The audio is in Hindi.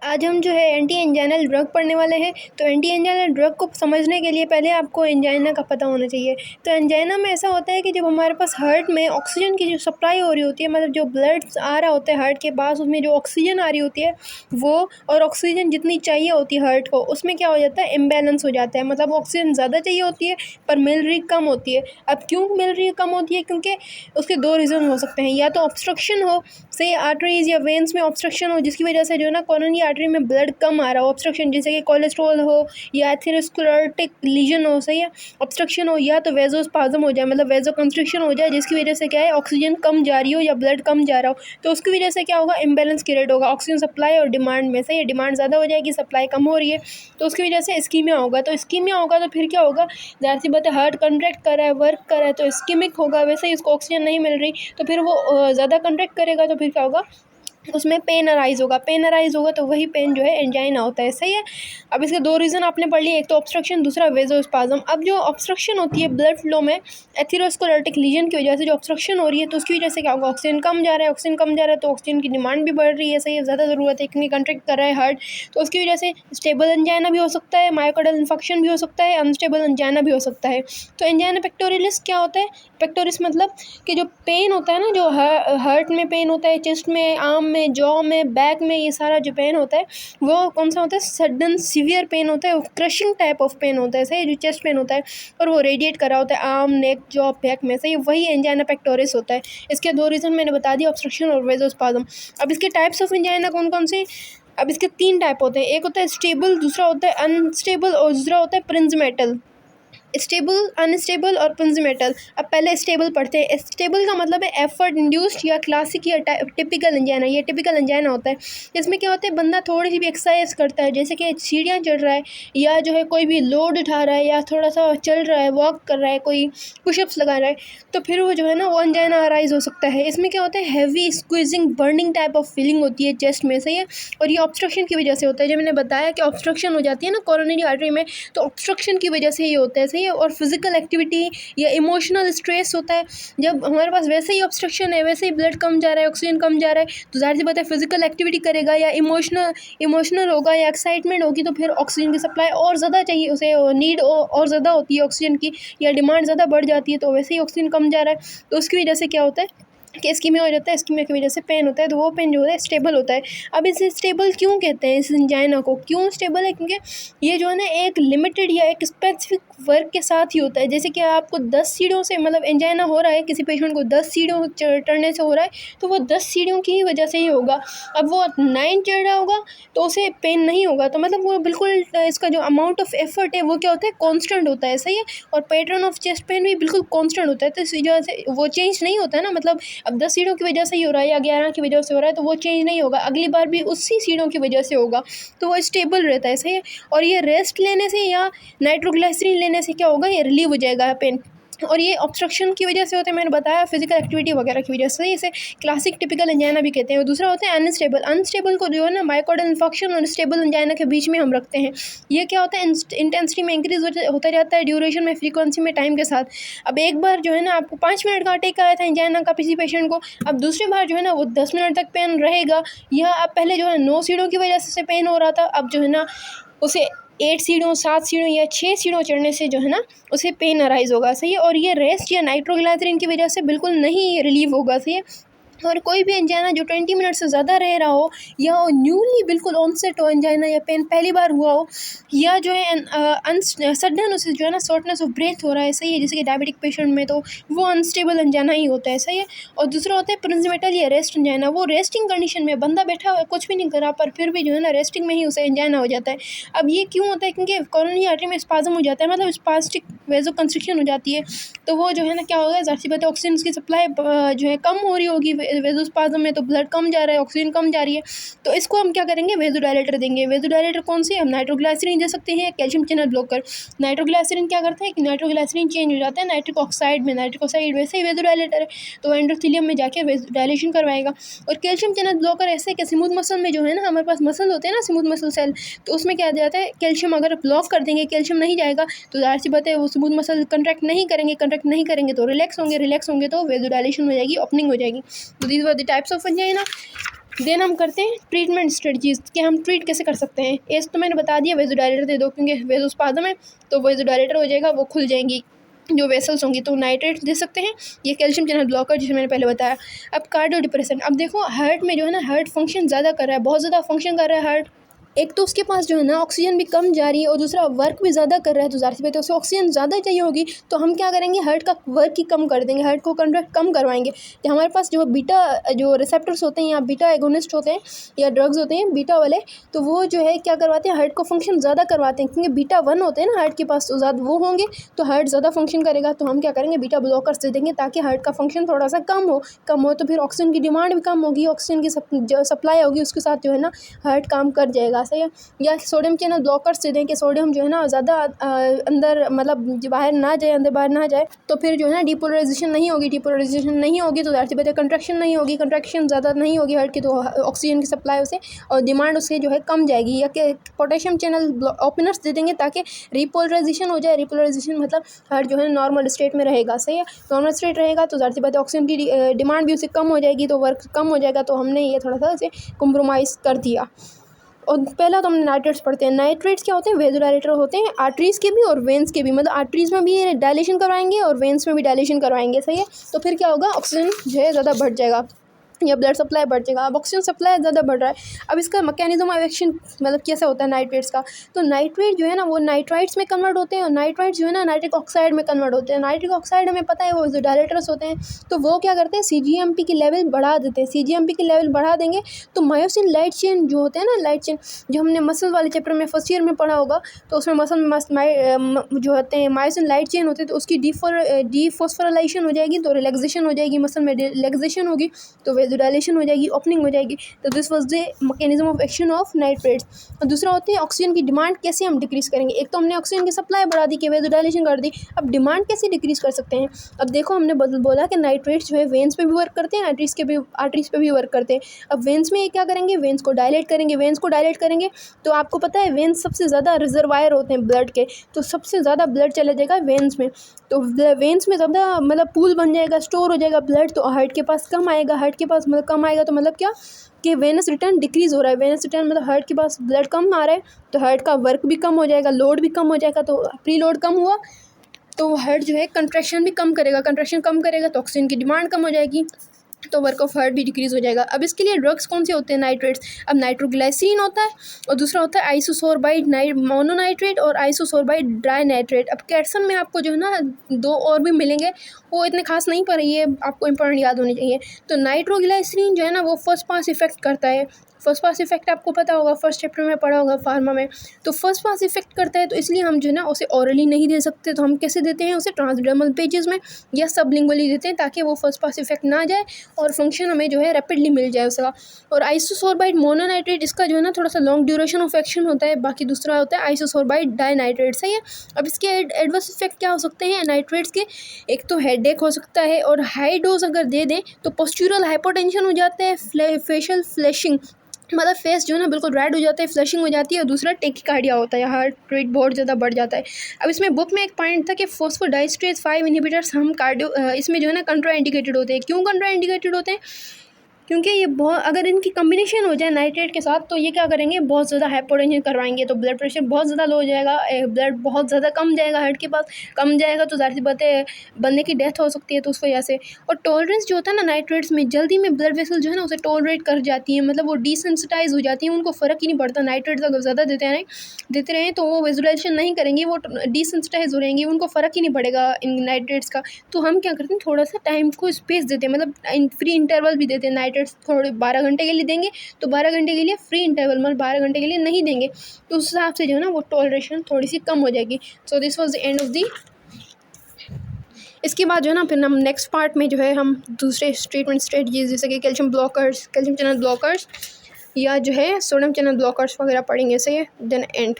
आज हम जो है एंटी एंजाइनल ड्रग पढ़ने वाले हैं। तो एंटी एंजाइनल ड्रग को समझने के लिए पहले आपको एंजाइना का पता होना चाहिए। तो एंजाइना में ऐसा होता है कि जब हमारे पास हार्ट में ऑक्सीजन की जो सप्लाई हो रही होती है, मतलब जो ब्लड आ रहा होता है हार्ट के पास, उसमें जो ऑक्सीजन आ रही होती है वो, और ऑक्सीजन जितनी चाहिए होती है हार्ट को, उसमें क्या हो जाता है, इम्बैलेंस हो जाता है। मतलब ऑक्सीजन ज़्यादा चाहिए होती है पर मिल रही कम होती है। अब क्यों मिल रही कम होती है? क्योंकि उसके दो रीज़न हो सकते हैं। या तो ऑब्स्ट्रक्शन हो, से आर्टरीज या वेन्स में ऑब्स्ट्रक्शन हो, जिसकी वजह से जो है ना कोरोनरी आर्टरी में ब्लड कम आ रहा हो, ऑब्स्ट्रक्शन, जैसे कि कोलेस्ट्रॉल हो या एथेरोस्क्लेरोटिक लीजन हो, सही है, ऑब्स्ट्रक्शन हो। या तो वेजोस्पाज्म हो जाए, मतलब वेजो कंस्ट्रिक्शन हो जाए, जिसकी वजह से क्या है, ऑक्सीजन कम जा रही हो या ब्लड कम जा रहा हो, तो उसकी वजह से क्या होगा, इम्बैलेंस क्रिएट होगा ऑक्सीजन सप्लाई और डिमांड में। सही है, डिमांड ज़्यादा हो जाएगी, सप्लाई कम हो रही है, तो उसकी वजह से इस्कीमिया होगा। तो इस्कीमिया होगा तो फिर क्या होगा, ज़ाहिर सी बात है, हार्ट कंट्रैक्ट कर रहा है, वर्क कर रहा है, तो इस्कीमिक होगा। वैसे ही उसको ऑक्सीजन नहीं मिल रही तो फिर वो ज़्यादा कंट्रैक्ट करेगा, तो फिर क्या होगा, उसमें पेन अराइज़ होगा। पेन अराइज़ होगा तो वही पेन जो है एंजाइना होता है। सही है। अब इसके दो रीज़न आपने पढ़ लिए, एक तो ऑब्स्ट्रक्शन, दूसरा वेजोस्पाज्म। अब जो ऑब्स्ट्रक्शन होती है ब्लड फ्लो में एथेरोस्क्लेरोटिक लीजन की वजह से जो ऑब्स्ट्रक्शन हो रही है, तो उसकी वजह से क्या होगा, ऑक्सीजन कम जा रहा है, ऑक्सीजन कम जा रहा है तो ऑक्सीजन की डिमांड भी बढ़ रही है। सही है, ज़्यादा ज़रूरत है, क्योंकि कंट्रैक्ट कर रहा है हार्ट, तो उसकी वजह से स्टेबल एंजाइना भी हो सकता है, मायोकार्डियल इन्फेक्शन भी हो सकता है, अनस्टेबल एंजाइना भी हो सकता है। तो एंजाइना पेक्टोरियलिस क्या होता है? पेक्टोरिस मतलब कि जो पेन होता है ना, जो हार्ट में पेन होता है, चेस्ट में, आर्म में, जॉ में, बैक में, ये सारा जो पेन होता है वो कौन सा होता है? सडन सीवियर पेन होता है, क्रशिंग टाइप ऑफ पेन होता है। सही, जो चेस्ट पेन होता है और वो रेडिएट कर रहा होता है आर्म, नेक, जॉ, बैक में। सही, वही एंजाइना पेक्टोरिस होता है। इसके दो रीज़न मैंने बता दिया, ऑब्स्ट्रक्शन और वेजोस्पाज्म। अब इसके टाइप्स ऑफ एंजाइना कौन कौन से? अब इसके तीन टाइप होते हैं, एक होता है स्टेबल, दूसरा होता है अनस्टेबल और दूसरा होता है प्रिंजमेटल। स्टेबल, अनस्टेबल और प्रिंजमेटल। अब पहले स्टेबल पढ़ते हैं। स्टेबल का मतलब है एफर्ट इंड्यूस्ड या क्लासिक या टिपिकल एंजाइना। ये टिपिकल एंजाइना होता है। इसमें क्या होता है, बंदा थोड़ी सी भी एक्सरसाइज करता है, जैसे कि सीढ़ियाँ चढ़ रहा है या जो है कोई भी लोड उठा रहा है या थोड़ा सा चल रहा है, वॉक कर रहा है, कोई पुशअप्स लगा रहा है, तो फिर वो जो है ना वो एंजाइना अराइज हो सकता है। इसमें क्या होता है, heavy squeezing burning type of feeling होती है चेस्ट में। सही है, और ये ऑब्स्ट्रक्शन की वजह से होता है। जब मैंने बताया कि ऑब्स्ट्रक्शन हो जाती है ना कोरोनरी आर्टरी में, तो ऑब्स्ट्रक्शन की वजह से ये होता है। सही है, और फिजिकल एक्टिविटी या इमोशनल स्ट्रेस होता है। जब हमारे पास वैसे ही ऑब्स्ट्रक्शन है, वैसे ही ब्लड कम जा रहा है, ऑक्सीजन कम जा रहा है, तो ज़ाहिर सी बात है फिजिकल एक्टिविटी करेगा या इमोशनल होगा या एक्साइटमेंट होगी, तो फिर ऑक्सीजन की सप्लाई और ज़्यादा चाहिए उसे, नीड और ज़्यादा होती है ऑक्सीजन की, या डिमांड ज़्यादा बढ़ जाती है, तो वैसे ही ऑक्सीजन कम जा रहा है, तो उसकी वजह से क्या होता है कि इस्कीमिया हो जाता है। इस्कीमिया की वजह से पेन होता है, तो वो पेन जो होता है स्टेबल होता है। अब इसे स्टेबल क्यों कहते हैं? इस एंजाइना को क्यों स्टेबल है? क्योंकि ये जो है ना एक लिमिटेड या एक स्पेसिफिक वर्क के साथ ही होता है। जैसे कि आपको 10 सीढ़ियों से, मतलब एंजाइना हो रहा है किसी पेशेंट को 10 सीढ़ियों चढ़ने से हो रहा है, तो वो 10 सीढ़ियों की ही वजह से ही होगा। अब वो 9 चढ़ रहा होगा तो उसे पेन नहीं होगा, तो मतलब वो बिल्कुल इसका जो अमाउंट ऑफ एफर्ट है वो क्या होता है, कॉन्स्टेंट होता है। सही है, और पैटर्न ऑफ चेस्ट पेन भी बिल्कुल कॉन्स्टेंट होता है, तो इस वजह से वो चेंज नहीं होता है ना। मतलब अब 10 सीढ़ियों की वजह से ही हो रहा है या 11 की वजह से हो रहा है, तो वो चेंज नहीं होगा, अगली बार भी उसी सीढ़ियों की वजह से होगा, तो वो स्टेबल रहता है। सही है, और ये रेस्ट लेने से या नाइट्रोग्लिसरीन लेने से क्या होगा, ये रिलीव हो जाएगा पेन। और ये ऑब्स्ट्रक्शन की वजह से होते हैं, मैंने बताया, फिजिकल एक्टिविटी वगैरह की वजह से। इसे क्लासिक टिपिकल एंजाइना भी कहते हैं। और दूसरा होता है अनस्टेबल। अनस्टेबल को जो है ना मायोकार्डियल इन्फेक्शन और स्टेबल एंजाइना के बीच में हम रखते हैं। ये क्या होता है, इंटेंसिटी में इंक्रीज होता जाता है, ड्यूरेशन में, फ्रीक्वेंसी में, टाइम के साथ। अब एक बार जो है ना आपको 5 मिनट का अटैक आया था एंजाइना का किसी पेशेंट को, अब दूसरी बार जो है ना वो 10 मिनट तक पेन रहेगा। या अब पहले जो है 9 सीढ़ियों की वजह से पेन हो रहा था, अब जो है ना उसे 8 सीढ़ियों, 7 सीढ़ियों या 6 सीढ़ियों चढ़ने से जो है ना उसे पेन अराइज होगा। सही है, और ये रेस्ट या नाइट्रोग्लिसरीन की वजह से बिल्कुल नहीं रिलीव होगा। सही है, और कोई भी एंजाइना जो 20 मिनट से ज़्यादा रह रहा हो, या न्यूली बिल्कुल ऑनसेट हो एंजाइना, या पेन पहली बार हुआ हो, या जो है सडन उसे जो है ना शॉर्टनेस ऑफ ब्रेथ हो रहा है। सही है, जैसे कि डायबिटिक पेशेंट में, तो वो अनस्टेबल एंजाइना ही होता है। सही है, और दूसरा होता है प्रिंजमेटल या रेस्ट एंजाइना। वो रेस्टिंग कंडीशन में बंदा बैठा हुआ कुछ भी नहीं कर रहा, पर फिर भी जो है ना रेस्टिंग में ही उसे एंजाइना हो जाता है। अब ये क्यों होता है? क्योंकि कोरोनरी आर्टरी में स्पाज्म हो जाता है, मतलब स्पास्टिक वेजो कंस्ट्रिक्शन हो जाती है, तो वो जो है ना क्या होगा, ज़ाहिर सी बात है ऑक्सीजन की सप्लाई जो है कम हो रही होगी वेजोस्पाज्म में, तो ब्लड कम जा रहा है, ऑक्सीजन कम जा रही है, तो इसको हम क्या करेंगे, वेजोडायलेटर देंगे। वेजोडायलेटर कौन सी? हम नाइट्रोग्लिसरीन दे सकते हैं, कैल्शियम चैनल ब्लॉकर। नाइट्रोग्लिसरीन क्या करता है कि नाइट्रोग्लिसरीन चेंज हो जाता है नाइट्रिक ऑक्साइड में, नाइट्रिक ऑक्साइड वैसे ही वेजोडायलेटर है, तो एंडोथेलियम में जाके डायलेशन करवाएगा। और कैल्शियम चैनल ब्लॉकर ऐसे कि स्मूथ मसल में जो है ना हमारे पास मसल होते हैं ना, स्मूथ मसल सेल, तो उसमें क्या जाता है, कैल्शियम अगर ब्लॉक कर देंगे, कैल्शियम नहीं जाएगा, तो ज़ाहिर सी बात है वो स्मूथ मसल कंट्रैक्ट नहीं करेंगे तो रिलैक्स होंगे तो वेजोडायलेशन हो जाएगी, ओपनिंग हो जाएगी। तो these were the types of angina. Then हम करते हैं ट्रीटमेंट स्ट्रेटजीज कि हम ट्रीट कैसे कर सकते हैं। एज तो मैंने बता दिया, वेज़ोडाइलेटर दे दो, क्योंकि वेज़ोस्पाज़म है तो वेज़ोडाइलेटर हो जाएगा, वो खुल जाएंगी जो वेसल्स होंगी, तो नाइट्रेट दे सकते हैं। ये कैल्शियम चैनल ब्लॉकर जिसे मैंने पहले बताया। अब कार्डियो डिप्रेशन, अब देखो हार्ट में जो है ना, हार्ट फंक्शन ज़्यादा कर रहा है, बहुत ज़्यादा फंक्शन कर रहा है हार्ट। एक तो उसके पास जो है ना ऑक्सीजन भी कम जा रही है और दूसरा वर्क भी ज़्यादा कर रहा है, तो ज़ाहिर सी बात है उसे ऑक्सीजन ज़्यादा चाहिए होगी, तो हम क्या करेंगे, हार्ट का वर्क ही कम कर देंगे, हार्ट को कंट्रैक्ट कम करवाएंगे। तो हमारे पास जो बीटा जो रिसेप्टर्स होते हैं या बीटा एगोनिस्ट होते हैं या ड्रग्स होते हैं बीटा वाले, तो वो जो है क्या करवाते हैं, हार्ट को फंक्शन ज़्यादा करवाते हैं, क्योंकि बीटा 1 होते हैं ना हार्ट के पास, तो ज़्यादा वो होंगे तो हार्ट ज़्यादा फंक्शन करेगा। तो हम क्या करेंगे, बीटा ब्लॉकर्स दे देंगे ताकि हार्ट का फंक्शन थोड़ा सा कम हो तो फिर ऑक्सीजन की डिमांड भी कम होगी, ऑक्सीजन की जो सप्लाई होगी उसके साथ जो है ना हार्ट काम कर जाएगा, सही है। या सोडियम चैनल ब्लॉकर्स दे दें कि सोडियम जो है ना ज़्यादा अंदर मतलब बाहर ना जाए, अंदर बाहर ना जाए, तो फिर जो है ना डिपोलराइजेशन नहीं होगी, डिपोलराइजेशन नहीं होगी तो ज़ाहिर सी बात है कंट्रैक्शन नहीं होगी, कंट्रैक्शन ज़्यादा नहीं होगी हार्ट की, तो ऑक्सीजन की सप्लाई उसे और डिमांड उससे जो है कम जाएगी। या कि पोटेशियम चैनल ओपनर्स दे देंगे ताकि रिपोलराइजेशन हो जाए, रिपोलराइजेशन मतलब हार्ट जो है नॉर्मल स्टेट में रहेगा, सही है। नॉर्मल स्टेट रहेगा तो ज़ाहिर सी बात है ऑक्सीजन की डिमांड भी उससे कम हो जाएगी, तो वर्क कम हो जाएगा, तो हमने ये थोड़ा सा इसे कॉम्प्रोमाइज़ कर दिया। और पहला तो हम नाइट्रेट्स पढ़ते हैं। नाइट्रेट्स क्या होते हैं, वेज़ोडाइलेटर होते हैं, आर्टरीज़ के भी और वेंस के भी, मतलब आर्टरीज़ में भी डायलेशन करवाएंगे और वेंस में भी डायलेशन करवाएंगे, सही है। तो फिर क्या होगा, ऑक्सीजन जो है ज़्यादा बढ़ जाएगा या ब्लड सप्लाई बढ़ जाएगा। अब ऑक्सीजन सप्लाई ज़्यादा बढ़ रहा है, अब इसका मैकेनिज्म ऑफ एक्शन मतलब कैसा होता है नाइट्रेट्स का, तो नाइट्रेट जो है ना वो नाइट्राइट्स में कन्वर्ट होते हैं और नाइट्राइट्स जो है ना नाइट्रिक ऑक्साइड में कन्वर्ट होते हैं। नाइट्रिक ऑक्साइड हमें पता है वो जो डायलेटर्स होते हैं, तो वो क्या करते हैं, CGMP की लेवल बढ़ा देते हैं। CGMP की लेवल बढ़ा देंगे तो मायोसिन लाइट चेन जो होते हैं ना, लाइट चेन जो हमने मसल वाले चैप्टर में फर्स्ट ईयर में पढ़ा होगा, तो उसमें जो होते हैं मायोसिन लाइट चेन होते हैं, तो उसकी डीफॉस्फोराइलेशन हो जाएगी, तो रिलैक्सेशन हो जाएगी, मसल में रिलैक्सेशन होगी तो वेज़ोडाइलेशन हो जाएगी, ओपनिंग हो जाएगी। तो this was the mechanism of action of nitrates. और दूसरा होते हैं ऑक्सीजन की डिमांड कैसे हम डिक्रीज़ करेंगे। एक तो हमने ऑक्सीजन की सप्लाई बढ़ा दी कि वेज़ोडाइलेशन कर दी, अब डिमांड कैसे डिक्रीज़ कर सकते हैं। अब देखो हमने बोला कि नाइट्रेट्स जो है वेंस पे भी वर्क करते हैं, आर्टरीज़ पे भी वर्क करते हैं। अब वेंस में क्या करेंगे, वेंस को डायलेट करेंगे, तो आपको पता है वेंस सबसे ज़्यादा रिजर्वायर होते हैं ब्लड के, तो सबसे ज़्यादा ब्लड चला जाएगा वेंस में, तो वेंस में ज़्यादा मतलब पूल बन जाएगा, स्टोर हो जाएगा ब्लड, तो हार्ट के पास कम आएगा, हार्ट के पास मतलब कम आएगा, तो मतलब क्या कि वेनस रिटर्न डिक्रीज़ हो रहा है, वेनस रिटर्न मतलब हार्ट के पास ब्लड कम आ रहा है, तो हार्ट का वर्क भी कम हो जाएगा, लोड भी कम हो जाएगा, तो प्री लोड कम हुआ तो हार्ट जो है कंट्रैक्शन भी कम करेगा, कंट्रैक्शन कम करेगा तो ऑक्सीजन की डिमांड कम हो जाएगी, तो वर्क ऑफ हार्ट भी डिक्रीज़ हो जाएगा। अब इसके लिए ड्रग्स कौन से होते हैं नाइट्रेट्स, अब नाइट्रोग्लाइसिन होता है और दूसरा होता है आइसोसोर्बाइड मोनोनाइट्रेट और आइसोसोर्बाइड ड्राई नाइट्रेट। अब कैल्शियम में आपको जो है ना 2 और भी मिलेंगे, वो इतने खास नहीं, पर ये आपको इंपॉर्टेंट याद होनी चाहिए। तो नाइट्रोग्लाइसिन जो है ना वो फर्स्ट पास इफेक्ट करता है, फर्स्ट पास इफेक्ट आपको पता होगा, फर्स्ट चैप्टर में पढ़ा होगा फार्मा में, तो फर्स्ट पास इफेक्ट करता है, तो इसलिए हम जो है ना उसे ऑरली नहीं दे सकते, तो हम कैसे देते हैं उसे ट्रांसडर्मल पेजेस में या सबलिंगुअली देते हैं, ताकि वो फर्स्ट पास इफेक्ट ना जाए और फंक्शन हमें जो है रैपिडली मिल जाए उसका। और आइसोसोर्बाइड मोनोनाइट्रेट, इसका जो है ना थोड़ा सा लॉन्ग ड्यूरेशन ऑफ एक्शन होता है, बाकी दूसरा होता है आइसोसोर्बाइड डाइनाइट्रेट, सही है। अब इसके एडवर्स इफेक्ट क्या हो सकते हैं नाइट्रेट्स के, एक तो हेडेक हो सकता है, और हाई डोज अगर दे दें तो पोस्चुरल हाइपोटेंशन हो जाता है, फेशियल फ्लैशिंग मतलब फेस जो है ना बिल्कुल रेड हो जाता है, फ्लशिंग हो जाती है, और दूसरा टेकिकार्डिया होता है, हार्ट रेट बहुत ज़्यादा बढ़ जाता है। अब इसमें बुक में एक पॉइंट था कि फॉस्फोडाइस्ट्रेज 5 इनहिबिटर्स हम इसमें जो है ना कंट्रा इंडिकेटेड होते हैं। क्यों कंट्रा इंडिकेटेड होते हैं, क्योंकि ये बहुत अगर इनकी कम्बिनेशन हो जाए नाइट्रेट के साथ, तो ये क्या करेंगे, बहुत ज़्यादा हाइपोटेंशन करवाएंगे, तो ब्लड प्रेशर बहुत ज़्यादा लो हो जाएगा, ब्लड बहुत ज़्यादा कम जाएगा, हार्ट के पास कम जाएगा, तो ज़ाहिर सी बात है बंदे की डेथ हो सकती है, तो उस वजह से। और टॉलरेंस जो होता है ना नाइट्रेट्स में, जल्दी में ब्लड वेसल जो है ना उसे टॉलरेट कर जाती है, मतलब वो डिसेंसिटाइज हो जाती है, उनको फ़र्क ही नहीं पड़ता। नाइट्रेट्स अगर ज़्यादा देते रहें तो वो विजुलाइजेशन नहीं करेंगी, वो डिसेंसिटाइज हो रहेंगी, उनको फ़र्क ही नहीं पड़ेगा इन नाइट्रेट्स का। तो हम क्या करते हैं, थोड़ा सा टाइम को स्पेस देते हैं, मतलब फ्री इंटरवल भी देते हैं। नाइट्रेट्स थोड़े 12 घंटे के लिए देंगे तो 12 घंटे के लिए फ्री इंटरवल, मतलब 12 घंटे के लिए नहीं देंगे, तो उस हिसाब से जो है ना वो टॉलरेशन थोड़ी सी कम हो जाएगी। So this was the end of the. इसके बाद जो है ना फिर हम नेक्स्ट पार्ट में जो है हम दूसरे ट्रीटमेंट स्ट्रेटजीज जैसे कि calcium blockers, calcium channel blockers या जो है सोडियम चैनल ब्लॉकर्स वगैरह पढ़ेंगे। सही है, देन एंड।